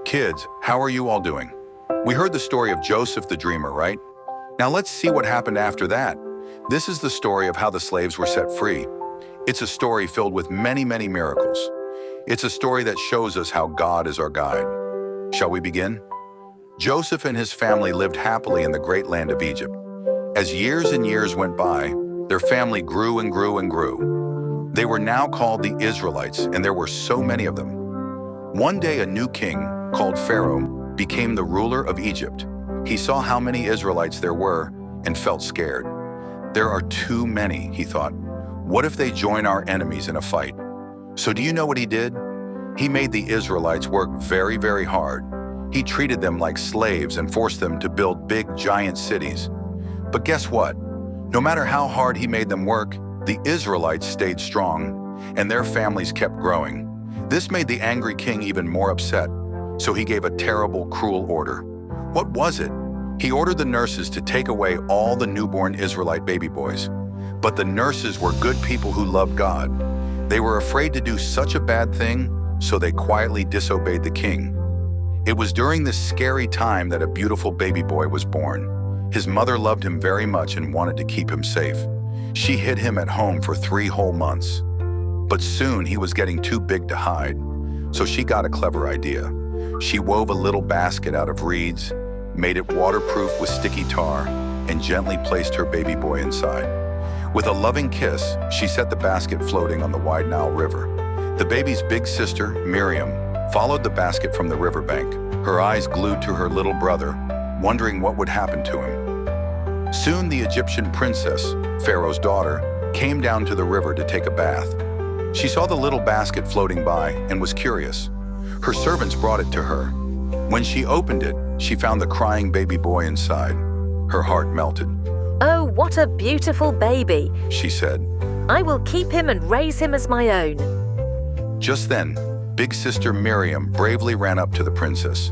Kids, how are you all doing? We heard the story of Joseph the dreamer, right? Now let's see what happened after that. This is the story of how the slaves were set free. It's a story filled with many, many miracles. It's a story that shows us how God is our guide. Shall we begin? Joseph and his family lived happily in the great land of Egypt. As years and years went by, their family grew and grew and grew. They were now called the Israelites, and there were so many of them. One day, a new king, called Pharaoh, became the ruler of Egypt. He saw how many Israelites there were and felt scared. There are too many, he thought. What if they join our enemies in a fight? So do you know what he did? He made the Israelites work very, very hard. He treated them like slaves and forced them to build big, giant cities. But guess what? No matter how hard he made them work, the Israelites stayed strong, and their families kept growing. This made the angry king even more upset, so he gave a terrible, cruel order. What was it? He ordered the nurses to take away all the newborn Israelite baby boys. But the nurses were good people who loved God. They were afraid to do such a bad thing, so they quietly disobeyed the king. It was during this scary time that a beautiful baby boy was born. His mother loved him very much and wanted to keep him safe. She hid him at home for 3 whole months. But soon he was getting too big to hide, so she got a clever idea. She wove a little basket out of reeds, made it waterproof with sticky tar, and gently placed her baby boy inside. With a loving kiss, she set the basket floating on the wide Nile River. The baby's big sister, Miriam, followed the basket from the riverbank, her eyes glued to her little brother, wondering what would happen to him. Soon the Egyptian princess, Pharaoh's daughter, came down to the river to take a bath. She saw the little basket floating by and was curious. Her servants brought it to her. When she opened it, she found the crying baby boy inside. Her heart melted. "Oh, what a beautiful baby," she said. "I will keep him and raise him as my own." Just then, big sister Miriam bravely ran up to the princess.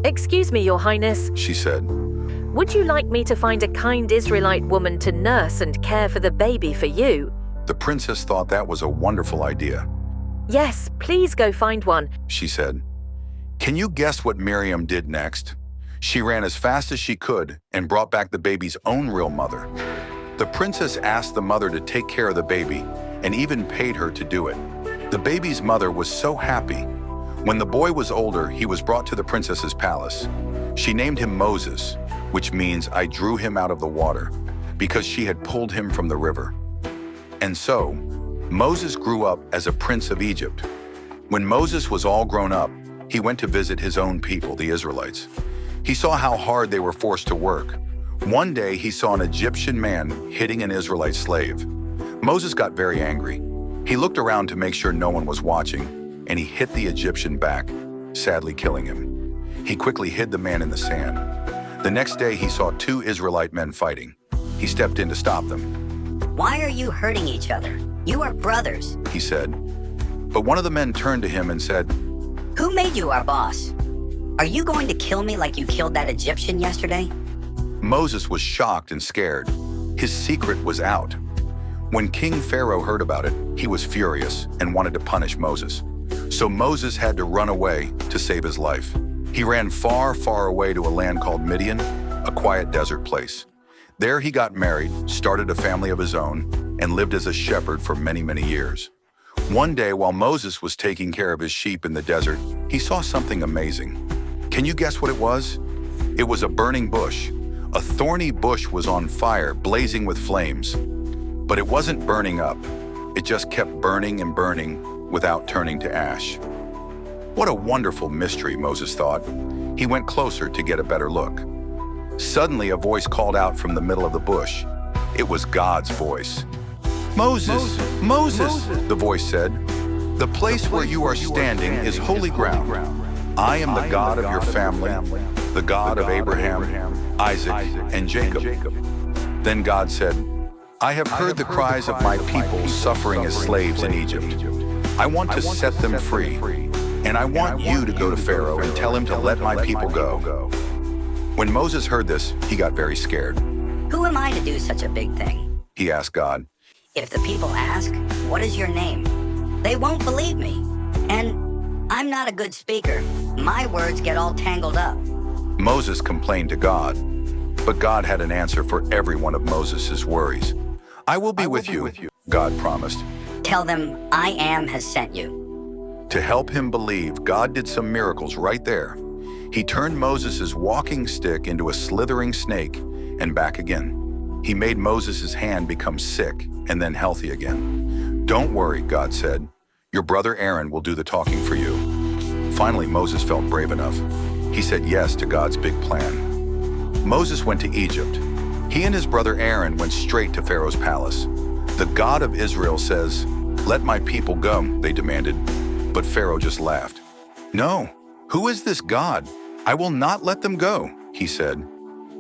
"Excuse me, Your Highness," she said. "would you like me to find a kind Israelite woman to nurse and care for the baby for you?" The princess thought that was a wonderful idea. "Yes, please go find one," she said. Can you guess what Miriam did next? She ran as fast as she could and brought back the baby's own real mother. The princess asked the mother to take care of the baby and even paid her to do it. The baby's mother was so happy. When the boy was older, he was brought to the princess's palace. She named him Moses, which means I drew him out of the water, because she had pulled him from the river. And so, Moses grew up as a prince of Egypt. When Moses was all grown up, he went to visit his own people, the Israelites. He saw how hard they were forced to work. One day, he saw an Egyptian man hitting an Israelite slave. Moses got very angry. He looked around to make sure no one was watching, and he hit the Egyptian back, sadly killing him. He quickly hid the man in the sand. The next day, he saw 2 Israelite men fighting. He stepped in to stop them. "Why are you hurting each other? You are brothers," he said. But one of the men turned to him and said, "Who made you our boss? Are you going to kill me like you killed that Egyptian yesterday?" Moses was shocked and scared. His secret was out. When King Pharaoh heard about it, he was furious and wanted to punish Moses. So Moses had to run away to save his life. He ran far, far away to a land called Midian, a quiet desert place. There he got married, started a family of his own, and lived as a shepherd for many, many years. One day, while Moses was taking care of his sheep in the desert, he saw something amazing. Can you guess what it was? It was a burning bush. A thorny bush was on fire, blazing with flames. But it wasn't burning up. It just kept burning and burning without turning to ash. What a wonderful mystery, Moses thought. He went closer to get a better look. Suddenly, a voice called out from the middle of the bush. It was God's voice. "Moses, Moses," the voice said, "the place where you are standing is holy ground. I am the God of your family, the God of Abraham, Isaac, and Jacob." Then God said, "I have heard the cries of my people suffering as slaves in Egypt. I want to set them free, and I want you to go to Pharaoh and tell him to let my people go." When Moses heard this, he got very scared. "Who am I to do such a big thing?" He asked God. "If the people ask, 'What is your name?' they won't believe me. And I'm I'm not a good speaker. My words get all tangled up. Moses complained to God, but God had an answer for every one of Moses' worries. I will be with you, God promised. Tell them I am has sent you. To help him believe, God did some miracles right there. He turned Moses' walking stick into a slithering snake and back again. He made Moses' hand become sick and then healthy again. Don't worry, God said. Your brother Aaron will do the talking for you. Finally, Moses felt brave enough. He said yes to God's big plan. Moses went to Egypt. He and his brother Aaron went straight to Pharaoh's palace. The God of Israel says, "Let my people go," they demanded. But Pharaoh just laughed. "No, who is this God? I will not let them go," he said.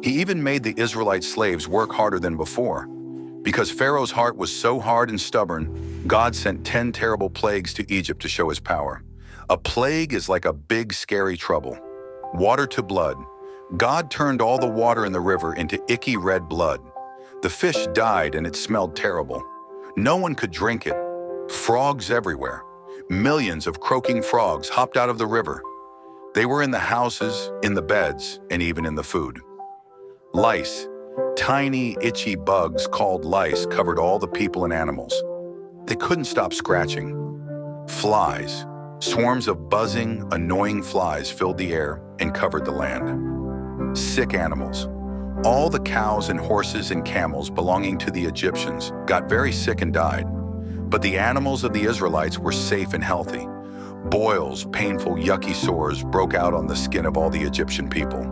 He even made the Israelite slaves work harder than before. Because Pharaoh's heart was so hard and stubborn, God sent 10 terrible plagues to Egypt to show his power. A plague is like a big, scary trouble. Water to blood. God turned all the water in the river into icky red blood. The fish died and it smelled terrible. No one could drink it. Frogs everywhere. Millions of croaking frogs hopped out of the river. They were in the houses, in the beds, and even in the food. Lice. Tiny, itchy bugs called lice covered all the people and animals. They couldn't stop scratching. Flies. Swarms of buzzing, annoying flies filled the air and covered the land. Sick animals. All the cows and horses and camels belonging to the Egyptians got very sick and died. But the animals of the Israelites were safe and healthy. Boils, painful, yucky sores broke out on the skin of all the Egyptian people.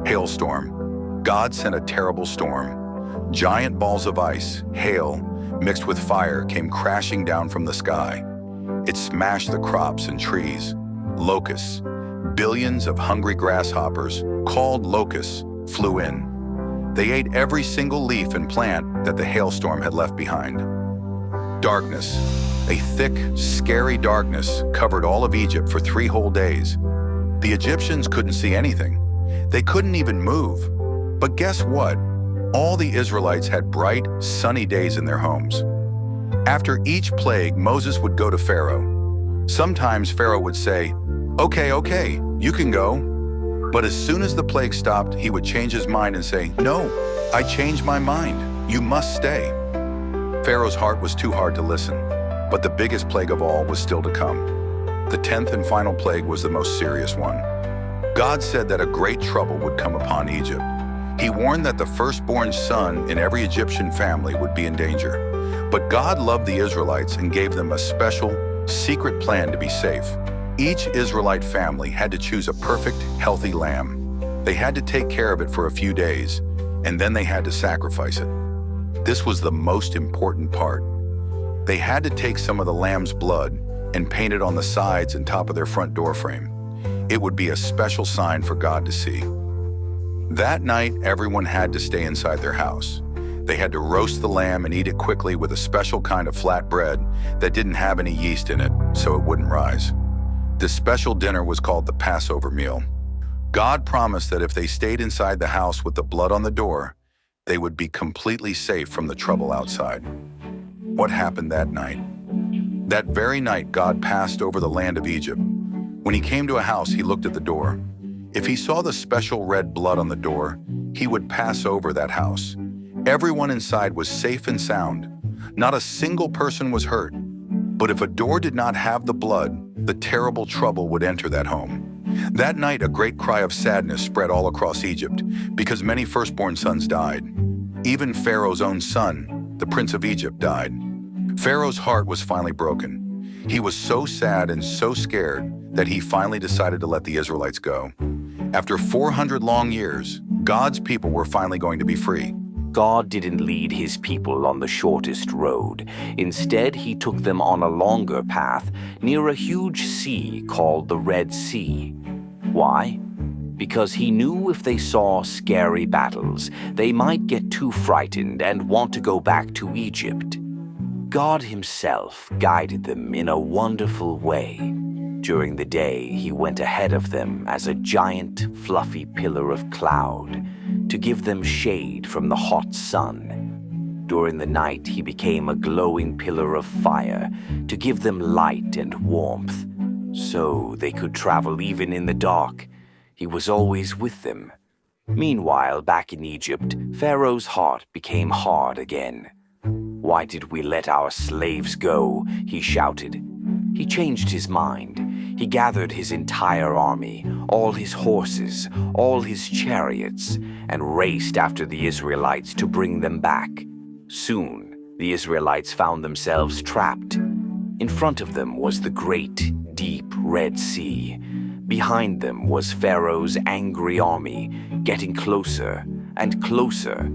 Hailstorm. God sent a terrible storm. Giant balls of ice, hail, mixed with fire came crashing down from the sky. It smashed the crops and trees. Locusts. Billions of hungry grasshoppers, called locusts, flew in. They ate every single leaf and plant that the hailstorm had left behind. Darkness. A thick, scary darkness covered all of Egypt for 3 whole days. The Egyptians couldn't see anything. They couldn't even move. But guess what? All the Israelites had bright, sunny days in their homes. After each plague, Moses would go to Pharaoh. Sometimes Pharaoh would say, Okay, you can go." But as soon as the plague stopped, he would change his mind and say, "No, I changed my mind. You must stay." Pharaoh's heart was too hard to listen, but the biggest plague of all was still to come. The 10th and final plague was the most serious one. God said that a great trouble would come upon Egypt. He warned that the firstborn son in every Egyptian family would be in danger. But God loved the Israelites and gave them a special, secret plan to be safe. Each Israelite family had to choose a perfect, healthy lamb. They had to take care of it for a few days, and then they had to sacrifice it. This was the most important part. They had to take some of the lamb's blood and paint it on the sides and top of their front door frame. It would be a special sign for God to see. That night, everyone had to stay inside their house. They had to roast the lamb and eat it quickly with a special kind of flat bread that didn't have any yeast in it, so it wouldn't rise. This special dinner was called the Passover meal. God promised that if they stayed inside the house with the blood on the door, they would be completely safe from the trouble outside. What happened that night? That very night, God passed over the land of Egypt. When he came to a house, he looked at the door. If he saw the special red blood on the door, he would pass over that house. Everyone inside was safe and sound. Not a single person was hurt. But if a door did not have the blood, the terrible trouble would enter that home. That night, a great cry of sadness spread all across Egypt because many firstborn sons died. Even Pharaoh's own son, the prince of Egypt, died. Pharaoh's heart was finally broken. He was so sad and so scared that he finally decided to let the Israelites go. After 400 long years, God's people were finally going to be free. God didn't lead his people on the shortest road. Instead, he took them on a longer path near a huge sea called the Red Sea. Why? Because he knew if they saw scary battles, they might get too frightened and want to go back to Egypt. God himself guided them in a wonderful way. During the day, he went ahead of them as a giant, fluffy pillar of cloud to give them shade from the hot sun. During the night, he became a glowing pillar of fire to give them light and warmth. So they could travel even in the dark. He was always with them. Meanwhile, back in Egypt, Pharaoh's heart became hard again. "Why did we let our slaves go?" he shouted. He changed his mind. He gathered his entire army, all his horses, all his chariots, and raced after the Israelites to bring them back. Soon, the Israelites found themselves trapped. In front of them was the great, deep Red Sea. Behind them was Pharaoh's angry army, getting closer and closer.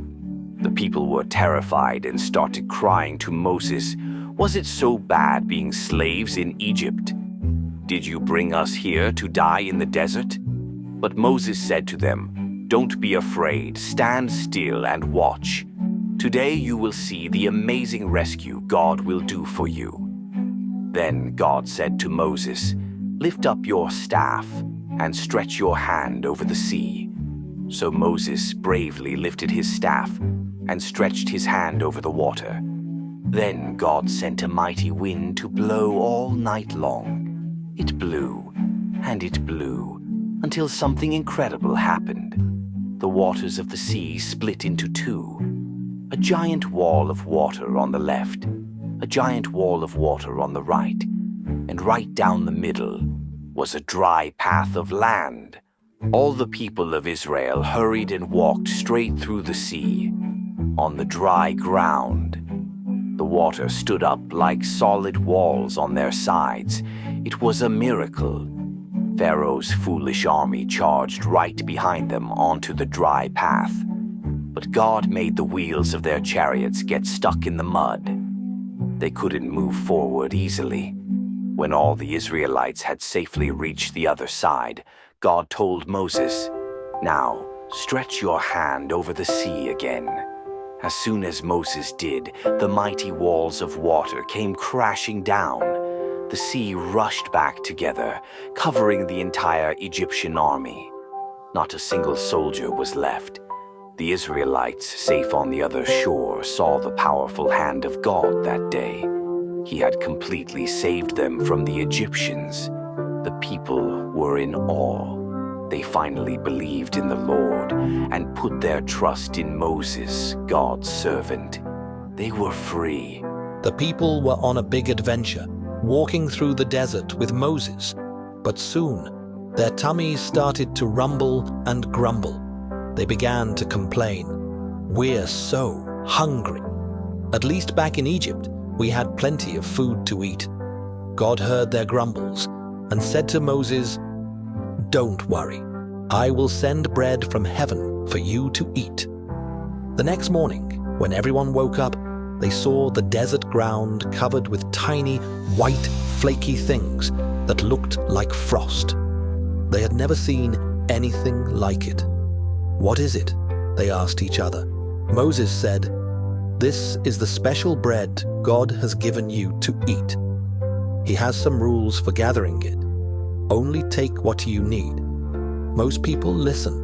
The people were terrified and started crying to Moses, "Was it so bad being slaves in Egypt? Did you bring us here to die in the desert?" But Moses said to them, "Don't be afraid, stand still and watch. Today you will see the amazing rescue God will do for you." Then God said to Moses, "Lift up your staff and stretch your hand over the sea." So Moses bravely lifted his staff and stretched his hand over the water. Then God sent a mighty wind to blow all night long. It blew, and it blew, until something incredible happened. The waters of the sea split into two. A giant wall of water on the left, a giant wall of water on the right, and right down the middle was a dry path of land. All the people of Israel hurried and walked straight through the sea, on the dry ground. The water stood up like solid walls on their sides. It was a miracle. Pharaoh's foolish army charged right behind them onto the dry path. But God made the wheels of their chariots get stuck in the mud. They couldn't move forward easily. When all the Israelites had safely reached the other side, God told Moses, "Now stretch your hand over the sea again." As soon as Moses did, the mighty walls of water came crashing down. The sea rushed back together, covering the entire Egyptian army. Not a single soldier was left. The Israelites, safe on the other shore, saw the powerful hand of God that day. He had completely saved them from the Egyptians. The people were in awe. They finally believed in the Lord and put their trust in Moses, God's servant. They were free. The people were on a big adventure, walking through the desert with Moses. But soon, their tummies started to rumble and grumble. They began to complain. "We're so hungry. At least back in Egypt, we had plenty of food to eat." God heard their grumbles and said to Moses, "Don't worry. I will send bread from heaven for you to eat." The next morning, when everyone woke up, they saw the desert ground covered with tiny, white, flaky things that looked like frost. They had never seen anything like it. "What is it?" they asked each other. Moses said, "This is the special bread God has given you to eat. He has some rules for gathering it. Only take what you need." Most people listen.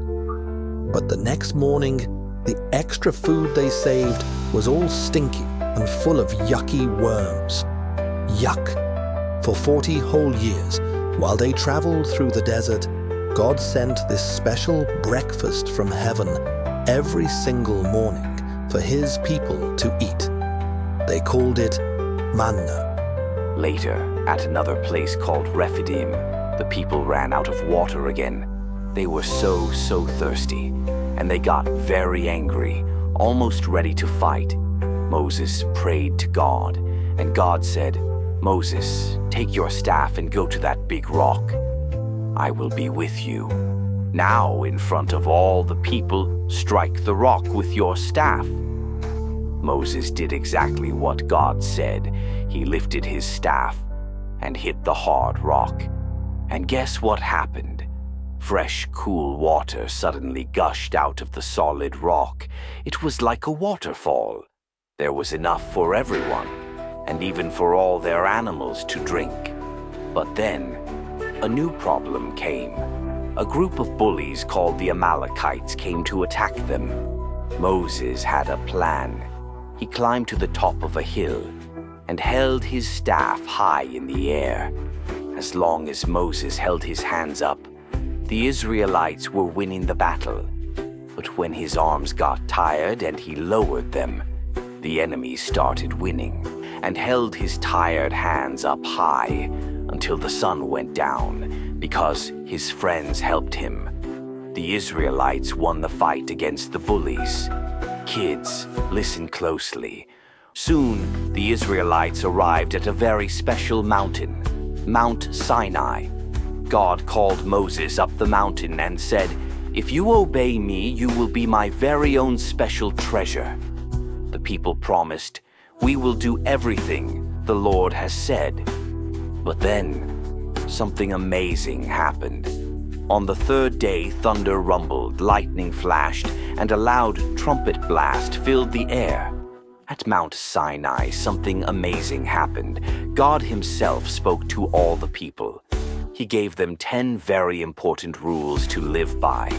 But the next morning, the extra food they saved was all stinky and full of yucky worms. Yuck! For 40 whole years, while they traveled through the desert, God sent this special breakfast from heaven every single morning for his people to eat. They called it manna. Later, at another place called Rephidim, the people ran out of water again. They were so thirsty, and they got very angry, almost ready to fight. Moses prayed to God, and God said, "Moses, take your staff and go to that big rock. I will be with you. Now, in front of all the people, strike the rock with your staff." Moses did exactly what God said. He lifted his staff and hit the hard rock. And guess what happened? Fresh, cool water suddenly gushed out of the solid rock. It was like a waterfall. There was enough for everyone, and even for all their animals to drink. But then, a new problem came. A group of bullies called the Amalekites came to attack them. Moses had a plan. He climbed to the top of a hill and held his staff high in the air. As long as Moses held his hands up, the Israelites were winning the battle. But when his arms got tired and he lowered them, the enemy started winning and held his tired hands up high until the sun went down because his friends helped him. The Israelites won the fight against the bullies. Kids, listen closely. Soon, the Israelites arrived at a very special mountain, Mount Sinai. God called Moses up the mountain and said, "If you obey me, you will be my very own special treasure." The people promised, "We will do everything the Lord has said." But then, something amazing happened. On the third day, thunder rumbled, lightning flashed, and a loud trumpet blast filled the air. At Mount Sinai, something amazing happened. God himself spoke to all the people. He gave them 10 very important rules to live by.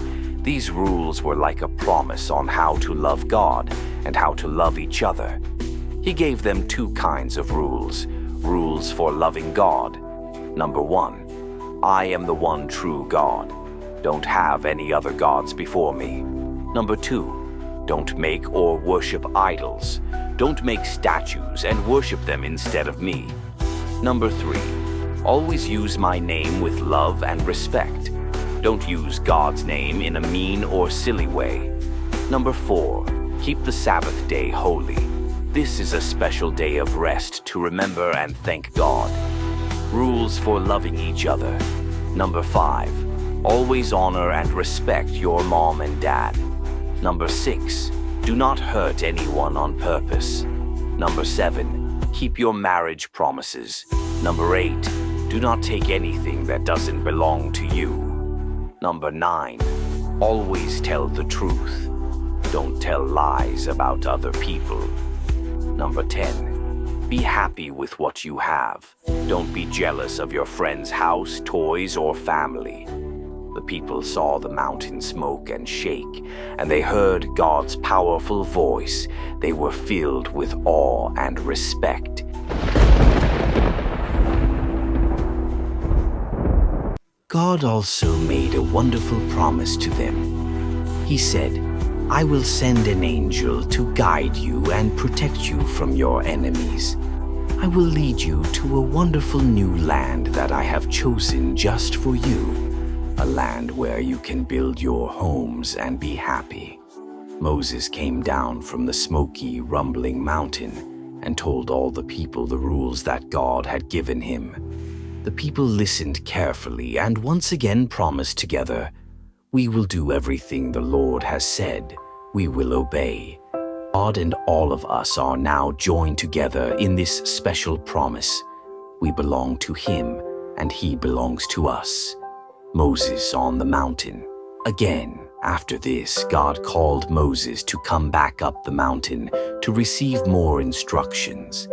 These rules were like a promise on how to love God and how to love each other. He gave them 2 kinds of rules. Rules for loving God. Number 1, I am the one true God. Don't have any other gods before me. Number 2, don't make or worship idols. Don't make statues and worship them instead of me. Number 3, always use my name with love and respect. Don't use God's name in a mean or silly way. Number 4, keep the Sabbath day holy. This is a special day of rest to remember and thank God. Rules for loving each other. Number 5, always honor and respect your mom and dad. Number 6, do not hurt anyone on purpose. Number 7, keep your marriage promises. Number 8, do not take anything that doesn't belong to you. Number 9, always tell the truth. Don't tell lies about other people. Number 10, be happy with what you have. Don't be jealous of your friend's house, toys, or family. The people saw the mountain smoke and shake, and they heard God's powerful voice. They were filled with awe and respect. God also made a wonderful promise to them. He said, "I will send an angel to guide you and protect you from your enemies. I will lead you to a wonderful new land that I have chosen just for you, a land where you can build your homes and be happy." Moses came down from the smoky, rumbling mountain and told all the people the rules that God had given him. The people listened carefully and once again promised together, "We will do everything the Lord has said. We will obey." God and all of us are now joined together in this special promise. We belong to Him, and He belongs to us. Moses on the mountain. Again, after this, God called Moses to come back up the mountain to receive more instructions.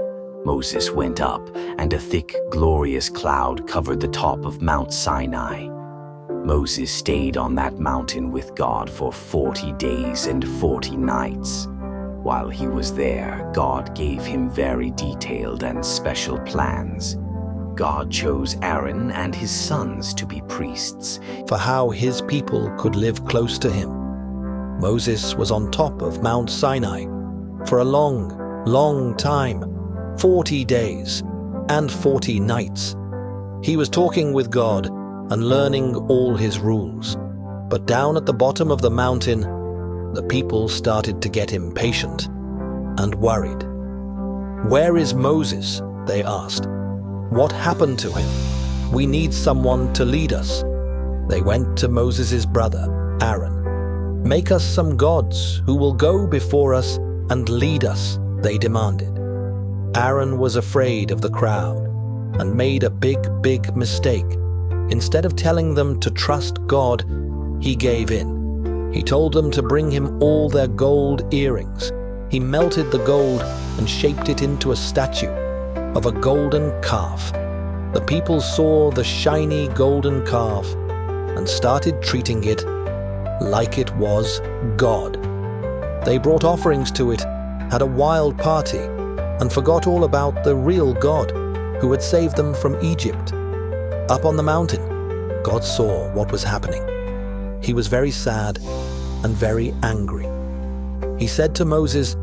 Moses went up, and a thick, glorious cloud covered the top of Mount Sinai. Moses stayed on that mountain with God for 40 days and 40 nights. While he was there, God gave him very detailed and special plans. God chose Aaron and his sons to be priests for how his people could live close to him. Moses was on top of Mount Sinai for a long, long time, 40 days and 40 nights. He was talking with God and learning all his rules. But down at the bottom of the mountain, the people started to get impatient and worried. "Where is Moses?" they asked. "What happened to him? We need someone to lead us." They went to Moses' brother, Aaron. "Make us some gods who will go before us and lead us," they demanded. Aaron was afraid of the crowd and made a big mistake. Instead of telling them to trust God, he gave in. He told them to bring him all their gold earrings. He melted the gold and shaped it into a statue of a golden calf. The people saw the shiny golden calf and started treating it like it was God. They brought offerings to it, had a wild party, and forgot all about the real God who had saved them from Egypt. Up on the mountain, God saw what was happening. He was very sad and very angry. He said to Moses,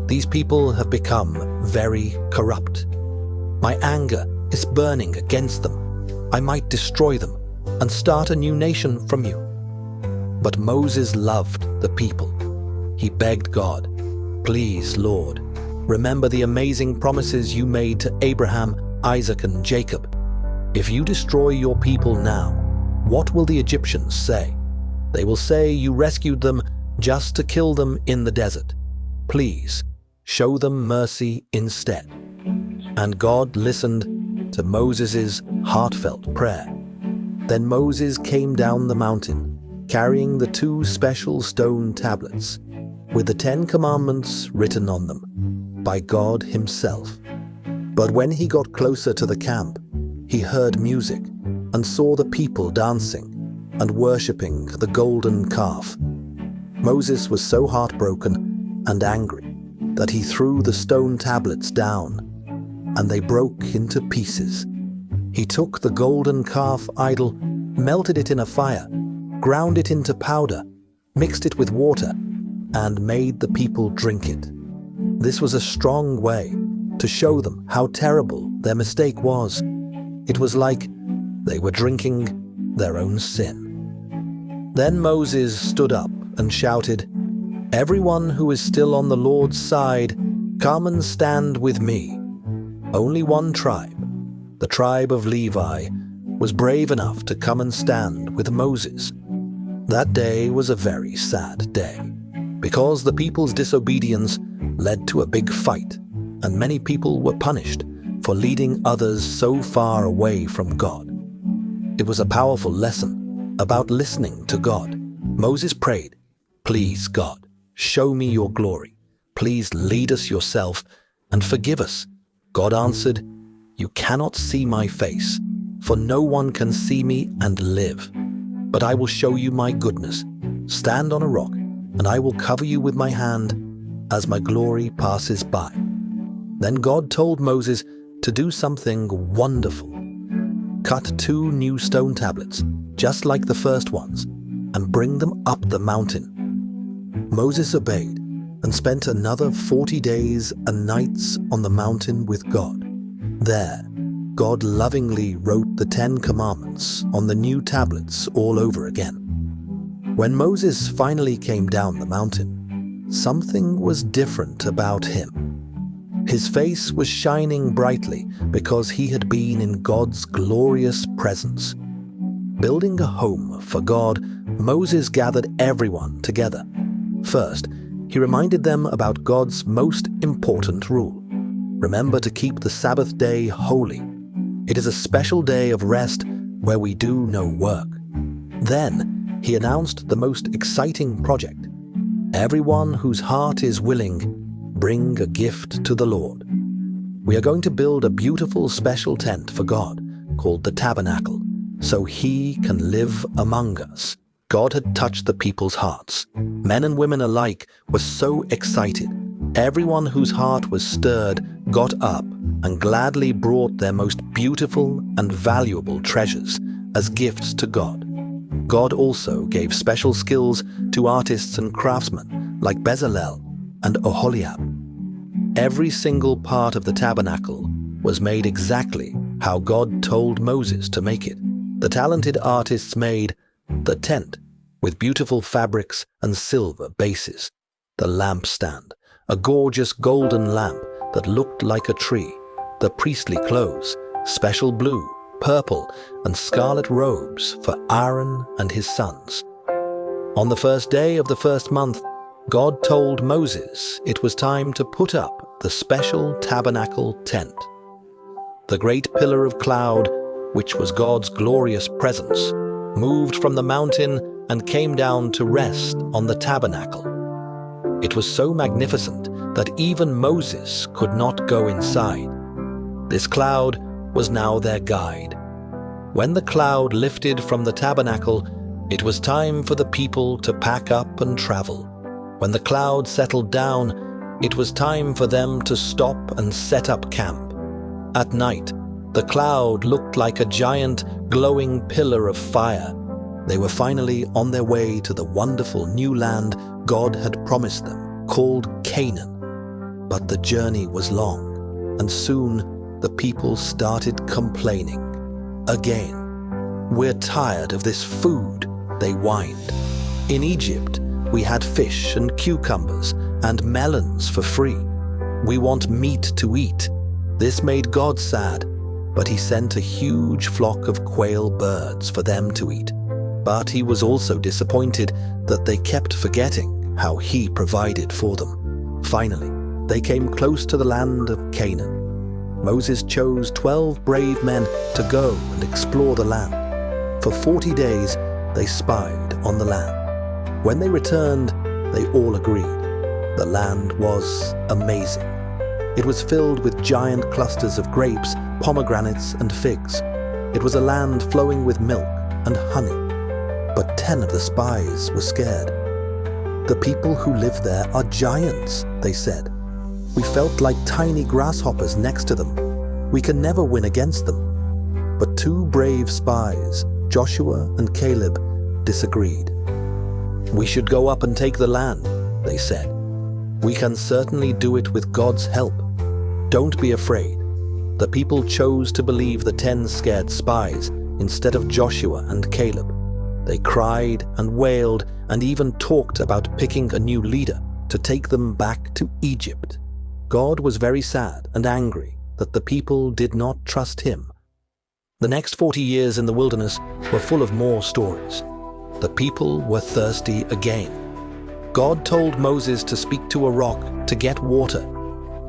"These people have become very corrupt. My anger is burning against them. I might destroy them and start a new nation from you." But Moses loved the people. He begged God, "Please, Lord, remember the amazing promises you made to Abraham, Isaac, and Jacob. If you destroy your people now, what will the Egyptians say? They will say you rescued them just to kill them in the desert. Please, show them mercy instead." And God listened to Moses' heartfelt prayer. Then Moses came down the mountain, carrying the 2 special stone tablets, with the 10 commandments written on them, by God himself. But when he got closer to the camp, he heard music and saw the people dancing and worshipping the golden calf. Moses was so heartbroken and angry that he threw the stone tablets down, and they broke into pieces. He took the golden calf idol, melted it in a fire, ground it into powder, mixed it with water, and made the people drink it. This was a strong way to show them how terrible their mistake was. It was like they were drinking their own sin. Then Moses stood up and shouted, "Everyone who is still on the Lord's side, come and stand with me." Only one tribe, the tribe of Levi, was brave enough to come and stand with Moses. That day was a very sad day, because the people's disobedience led to a big fight, and many people were punished for leading others so far away from God. It was a powerful lesson about listening to God. Moses prayed, "Please, God, show me your glory. Please lead us yourself and forgive us." God answered, "You cannot see my face, for no one can see me and live. But I will show you my goodness. Stand on a rock, and I will cover you with my hand as my glory passes by." Then God told Moses to do something wonderful. Cut 2 new stone tablets, just like the first ones, and bring them up the mountain. Moses obeyed and spent another 40 days and nights on the mountain with God. There, God lovingly wrote the 10 commandments on the new tablets all over again. When Moses finally came down the mountain, something was different about him. His face was shining brightly because he had been in God's glorious presence. Building a home for God, Moses gathered everyone together. First, he reminded them about God's most important rule. Remember to keep the Sabbath day holy. It is a special day of rest where we do no work. Then, he announced the most exciting project. Everyone whose heart is willing, bring a gift to the Lord. We are going to build a beautiful special tent for God called the tabernacle, so he can live among us. God had touched the people's hearts. Men and women alike were so excited. Everyone whose heart was stirred got up and gladly brought their most beautiful and valuable treasures as gifts to God. God also gave special skills to artists and craftsmen like Bezalel and Oholiab. Every single part of the tabernacle was made exactly how God told Moses to make it. The talented artists made the tent with beautiful fabrics and silver bases, the lampstand, a gorgeous golden lamp that looked like a tree, the priestly clothes, special blue, purple, and scarlet robes for Aaron and his sons. On the first day of the first month, God told Moses it was time to put up the special tabernacle tent. The great pillar of cloud, which was God's glorious presence, moved from the mountain and came down to rest on the tabernacle. It was so magnificent that even Moses could not go inside. This cloud was now their guide. When the cloud lifted from the tabernacle, it was time for the people to pack up and travel. When the cloud settled down, it was time for them to stop and set up camp. At night, The cloud looked like a giant, glowing pillar of fire. They were finally on their way to the wonderful new land God had promised them, called Canaan. But the journey was long, and soon the people started complaining. Again, "We're tired of this food," they whined. "In Egypt, we had fish and cucumbers and melons for free. We want meat to eat." This made God sad, but he sent a huge flock of quail birds for them to eat. But he was also disappointed that they kept forgetting how he provided for them. Finally, they came close to the land of Canaan. Moses chose 12 brave men to go and explore the land. For 40 days, they spied on the land. When they returned, they all agreed. The land was amazing. It was filled with giant clusters of grapes, pomegranates, and figs. It was a land flowing with milk and honey. But 10 of the spies were scared. "The people who live there are giants," they said. "We felt like tiny grasshoppers next to them. We can never win against them." But 2 brave spies, Joshua and Caleb, disagreed. "We should go up and take the land," they said. "We can certainly do it with God's help. Don't be afraid." The people chose to believe the 10 scared spies instead of Joshua and Caleb. They cried and wailed and even talked about picking a new leader to take them back to Egypt. God was very sad and angry that the people did not trust him. The next 40 years in the wilderness were full of more stories. The people were thirsty again. God told Moses to speak to a rock to get water.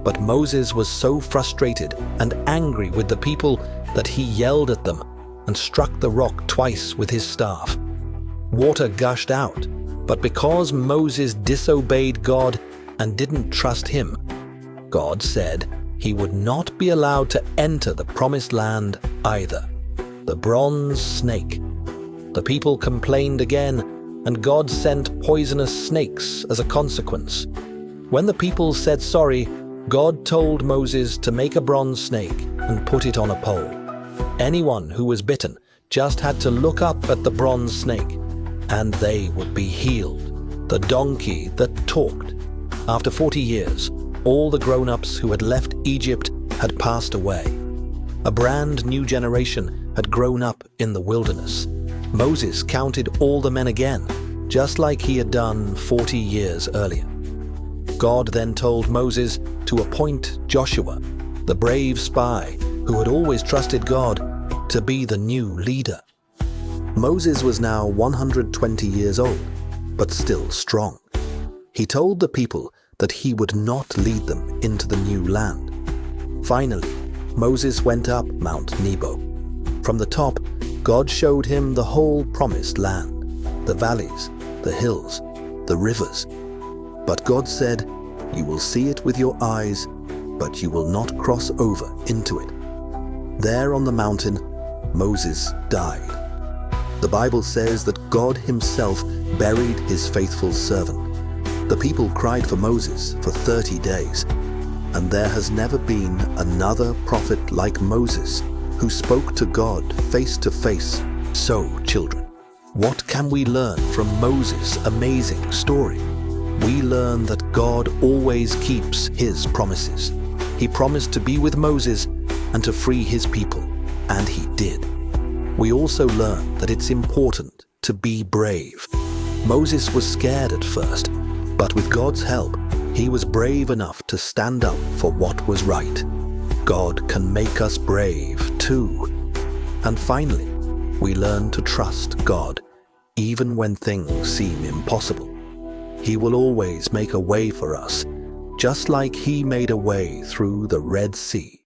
But Moses was so frustrated and angry with the people that he yelled at them and struck the rock twice with his staff. Water gushed out, but because Moses disobeyed God and didn't trust him, God said he would not be allowed to enter the promised land either. The bronze snake. The people complained again, and God sent poisonous snakes as a consequence. When the people said sorry, God told Moses to make a bronze snake and put it on a pole. Anyone who was bitten just had to look up at the bronze snake, and they would be healed. The donkey that talked. After 40 years, all the grown-ups who had left Egypt had passed away. A brand new generation had grown up in the wilderness. Moses counted all the men again, just like he had done 40 years earlier. God then told Moses to appoint Joshua, the brave spy who had always trusted God, to be the new leader. Moses was now 120 years old, but still strong. He told the people that he would not lead them into the new land. Finally, Moses went up Mount Nebo. From the top, God showed him the whole promised land, the valleys, the hills, the rivers. But God said, "You will see it with your eyes, but you will not cross over into it." There on the mountain, Moses died. The Bible says that God himself buried his faithful servant. The people cried for Moses for 30 days, and there has never been another prophet like Moses who spoke to God face to face. So, children, what can we learn from Moses' amazing story? We learn that God always keeps his promises. He promised to be with Moses and to free his people, and he did. We also learn that it's important to be brave. Moses was scared at first, but with God's help, he was brave enough to stand up for what was right. God can make us brave too. And finally, we learn to trust God, even when things seem impossible. He will always make a way for us, just like he made a way through the Red Sea.